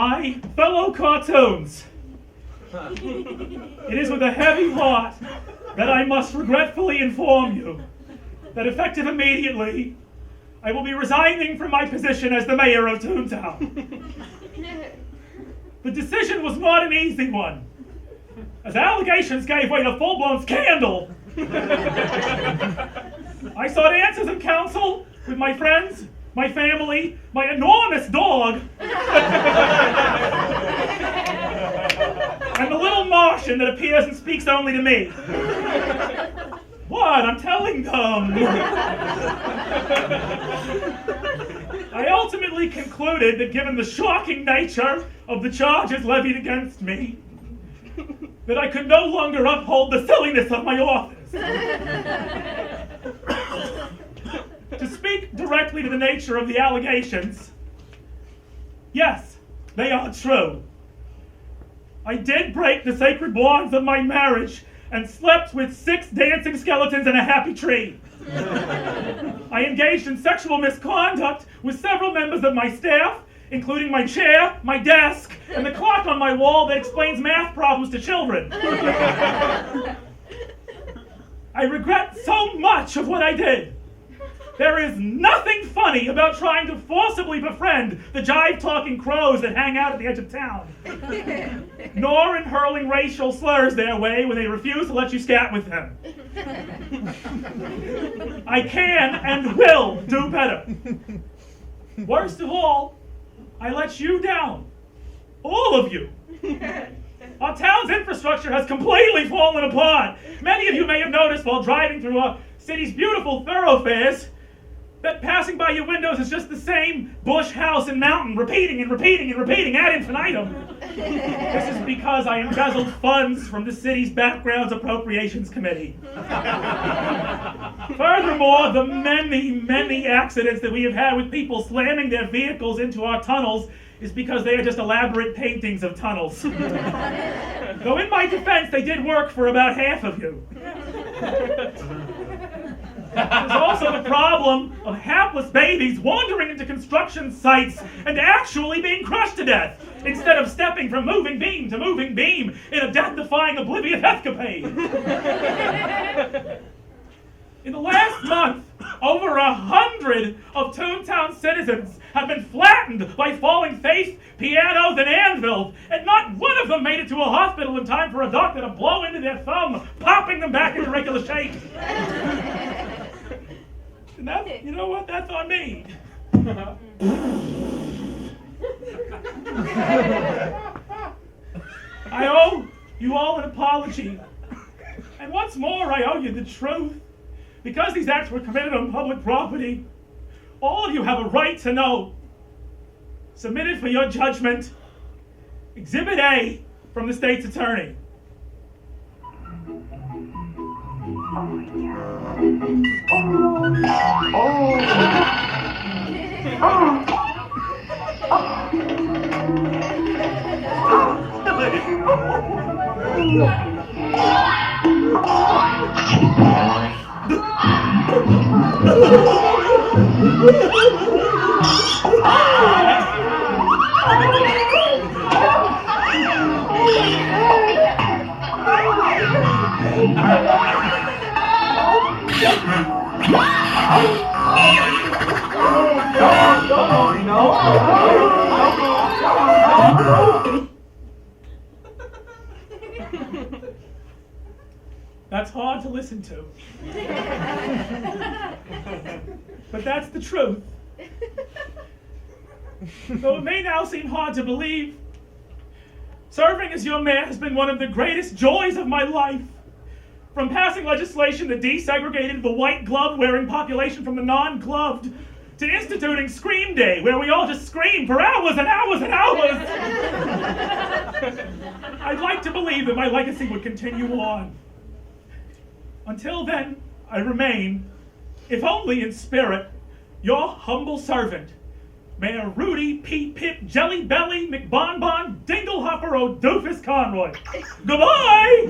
My fellow cartoons, it is with a heavy heart that I must regretfully inform you that effective immediately, I will be resigning from my position as the mayor of Toontown. The decision was not an easy one, as allegations gave way to full-blown scandal. I sought answers in council with my friends, my family, my enormous dog, and the little Martian that appears and speaks only to me. What? I'm telling them. I ultimately concluded that given the shocking nature of the charges levied against me, that I could no longer uphold the silliness of my office. To speak directly to the nature of the allegations, yes, they are true. I did break the sacred bonds of my marriage and slept with 6 dancing skeletons in a happy tree. I engaged in sexual misconduct with several members of my staff, including my chair, my desk, and the clock on my wall that explains math problems to children. I regret so much of what I did. There is nothing funny about trying to forcibly befriend the jive-talking crows that hang out at the edge of town, nor in hurling racial slurs their way when they refuse to let you scat with them. I can and will do better. Worst of all, I let you down. All of you. Our town's infrastructure has completely fallen apart. Many of you may have noticed while driving through our city's beautiful thoroughfares that passing by your windows is just the same bush, house, and mountain, repeating and repeating and repeating ad infinitum. This is because I embezzled funds from the city's Backgrounds Appropriations Committee. Furthermore, the many accidents that we have had with people slamming their vehicles into our tunnels is because they are just elaborate paintings of tunnels. Though in my defense, they did work for about half of you. There's also the problem of hapless babies wandering into construction sites and actually being crushed to death, instead of stepping from moving beam to moving beam in a death-defying oblivious escapade. In the last month, over 100 of Toontown citizens have been flattened by falling face, pianos, and anvils, and not one of them made it to a hospital in time for a doctor to blow into their thumb, popping them back into regular shape. And that, you know what? That's on me. I owe you all an apology. And once more, I owe you the truth. Because these acts were committed on public property, all of you have a right to know. Submitted for your judgment, Exhibit A from the state's attorney. That's hard to listen to. But that's the truth. Though it may now seem hard to believe, serving as your mayor has been one of the greatest joys of my life. From passing legislation that desegregated the white glove-wearing population from the non-gloved, to instituting Scream Day, where we all just scream for hours and hours and hours. I'd like to believe that my legacy would continue on. Until then, I remain, if only in spirit, your humble servant, Mayor Rudy Pete Pip Jelly Belly McBonbon Dinglehopper O'Doofus Conroy. Goodbye!